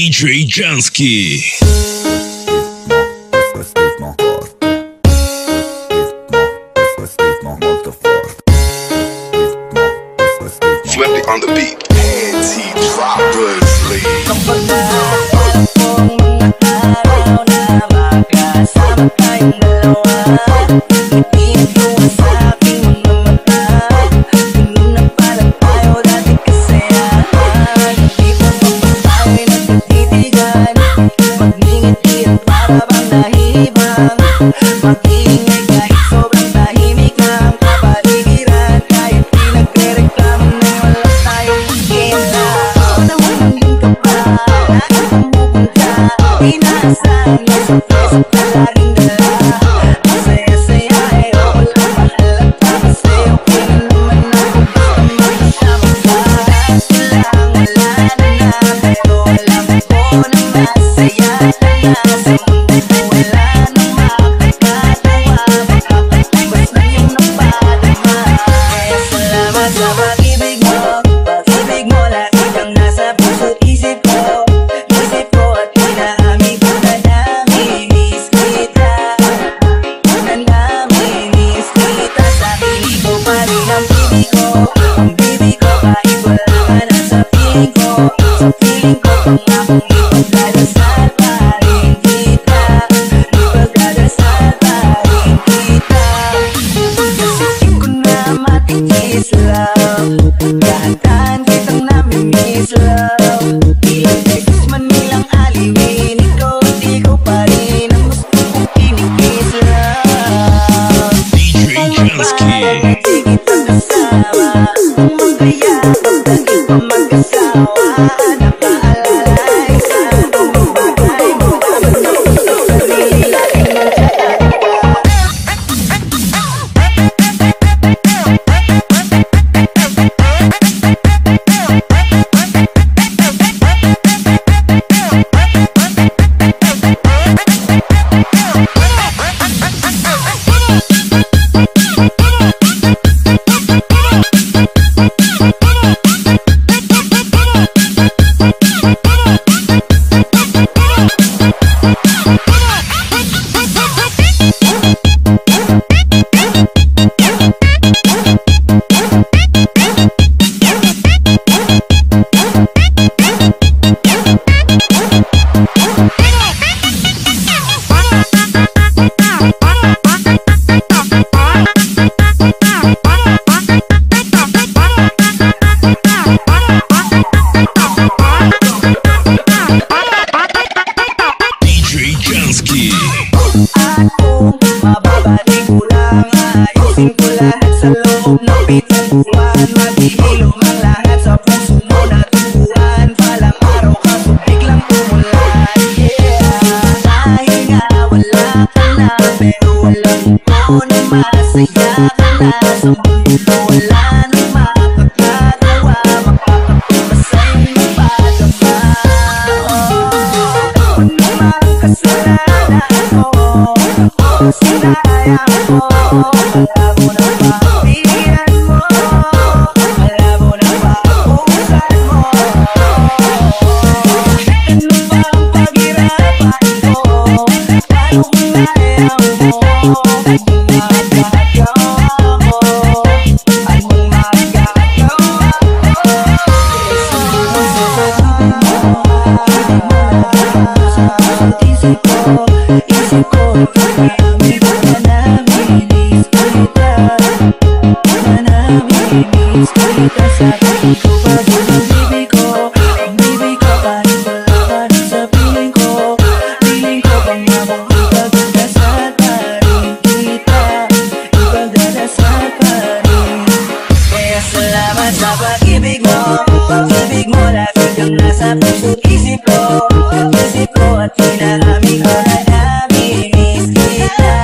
DJ Jansky. Flip it on the beat. Anti-droppers league. Kapag naalala kong mga araw na magkasama tayong dalawa, ipiit ko sa aking mga mata. Ganun na pala tayo dati kasayahan. Hindi pa tayo'y nagtititigan, magngingiti at para bang nahihibang. Mag-iingay kahit sobrang tahimik na ang kapaligiran, kahit di nagre-reklamo na wala tayong magkita. Nawawalan ka ba? Lagi pumupunta, inaasahan mo sa puso ka laging dala. Ang saya-saya eh, wala mahalata kasi okay na naman ako basta makasama ka. Kailangan wala na pero alam ko na masaya ka na sa mundo ko. Wala nang makakatawa, makakatibas na yung napadama. Kaya salamat sa pag-ibig mo, pag-ibig mo lagi kang nasa puso't isip ko. Isip ko at inaamin ko na namimiss kita. Na namimiss kita. Sa piling ko pa rin ang bibig ko. Ang bibig ko kahit wala ka na sa piling ko. Sa piling ko pangakong ipagdadasal pa rin kita. Ipagdadasal pa rin kita. Kasi di ko na matikis love. Dahan-dahan kitang namimiss love. Ilang text man nilang aliwin, ikaw at ikaw pa rin ang gusto kong kinikis love. DJ Jansky. Di kita kasama, ang magkaya pagdating pa magkasawa. Nakaalala isang bagay mo naman ako sa sarili laging nandiyan ka. DJ Jansky. Ako, mababalik ko lang, ayusin ko lahat sa loob ng pinagbuwan. Maghihilom ang lahat sa puso mo na tubuan. Palang araw ka so biglang tumulan. Yeah, dahil nga wala ka na, pero alam ko na masaya ka na. Sa mundo wala nang makakagawa, makakatubas sa'yo ng padama. Ako naman kasalanan mo, ako sinayang mo. Malabo na pagpilian mo, malabo na pagpusan mo. Ano ba ang paghirapan ko? Paano kung ayaw mo? Anong magagawa ko? Anong magagawa ko? Isip ko, marami ba na namimiss kita? Na namimiss kita. Sa piling ko pa rin ang bibig ko. Ang bibig ko kahit wala ka rin sa piling ko. Piling ko pangakong ipagdadasal pa rin kita. Ipagdadasal pa rin. Kaya salamat sa pag-ibig mo. Pag-ibig mo lagi kang nasa puso't isip ko. Isip ko at inaamin ko na namimiss kita.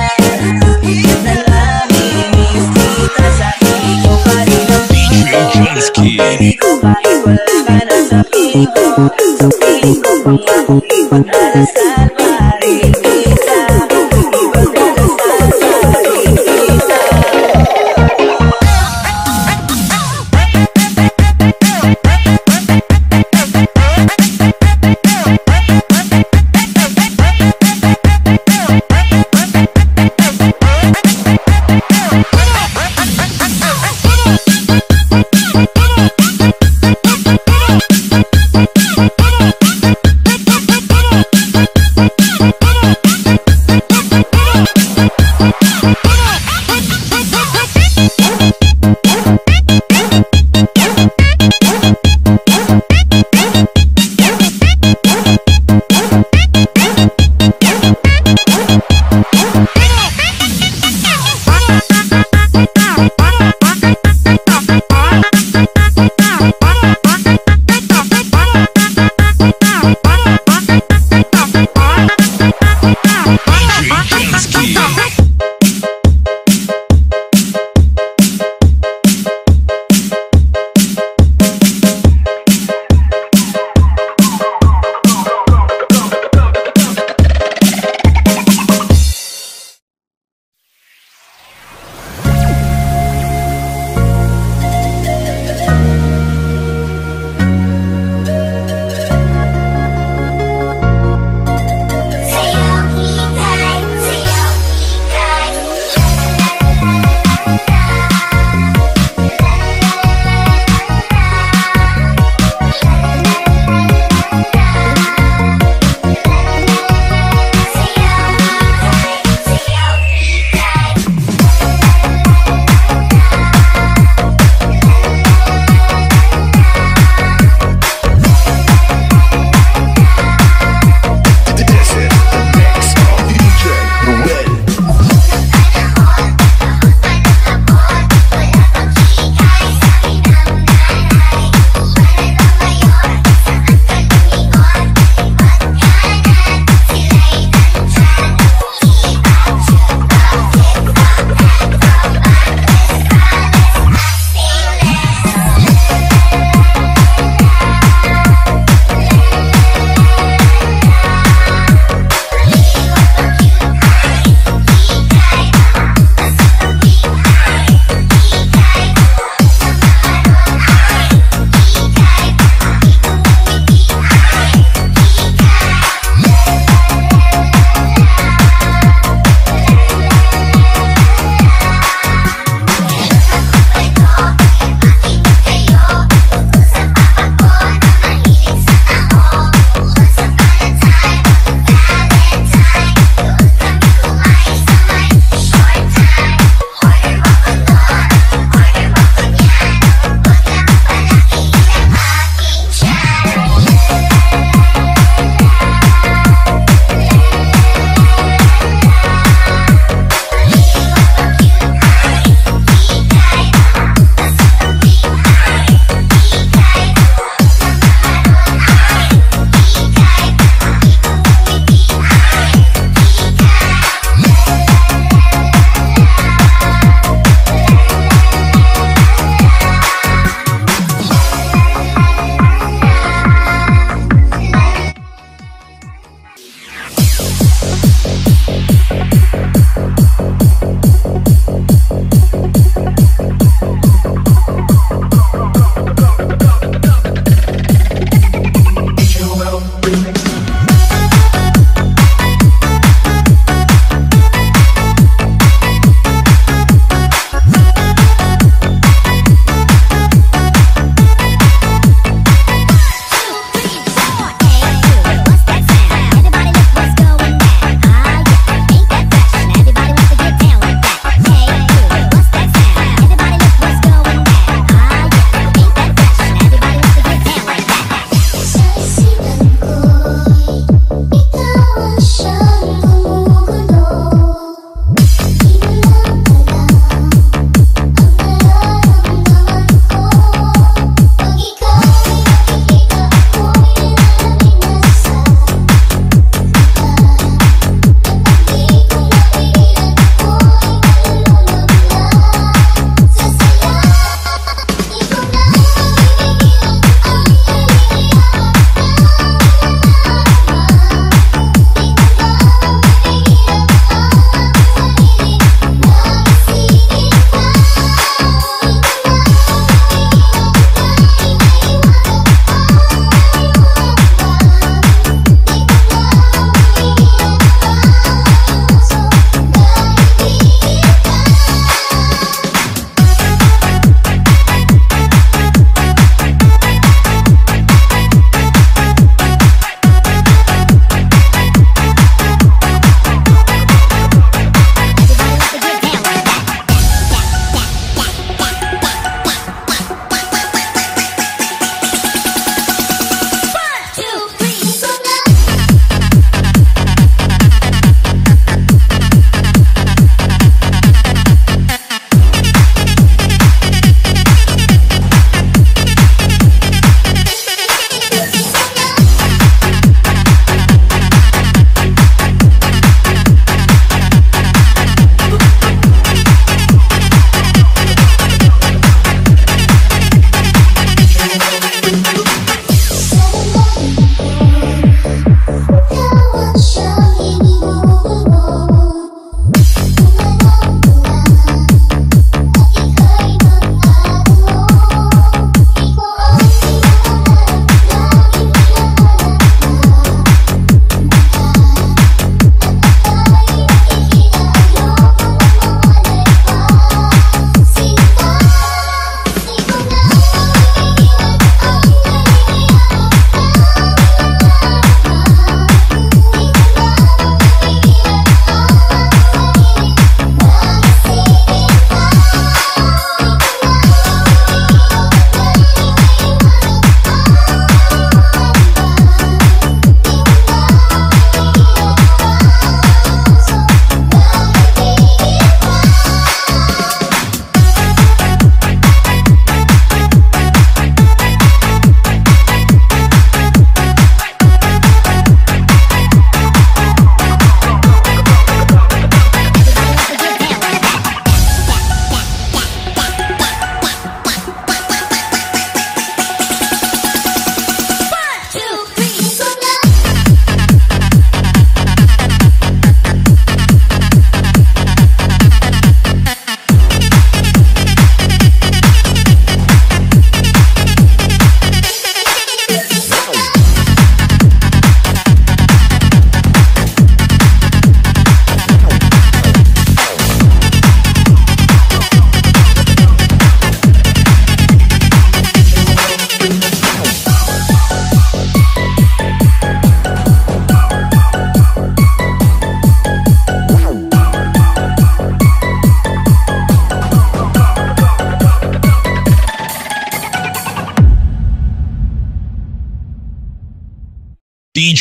Na namimiss kita. Sa piling ko pa rin ang DJ Jansky. bibig ko kahit wala ka na sa piling ko. Sa piling ko pangakong ipagdadasal pa rin kita. Ipagdadasal pa rin kita.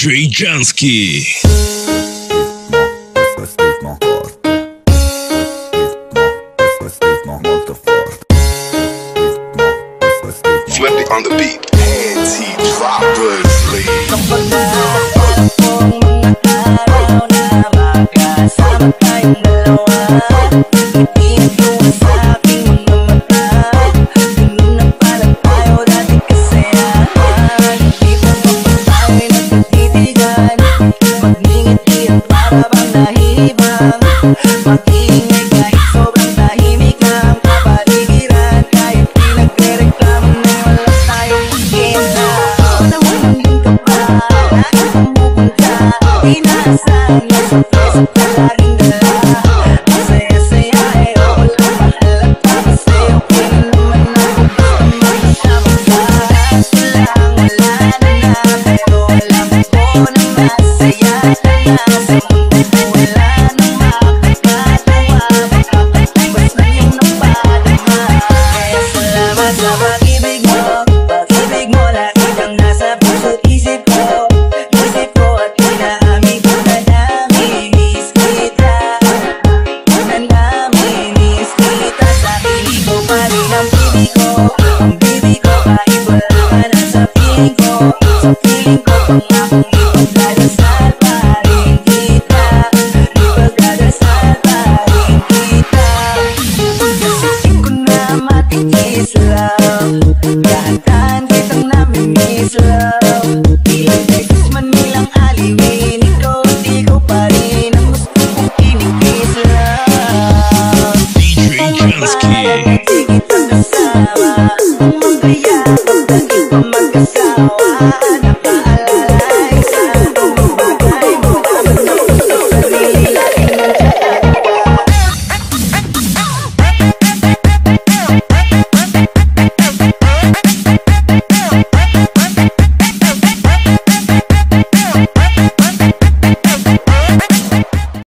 DJ Jansky.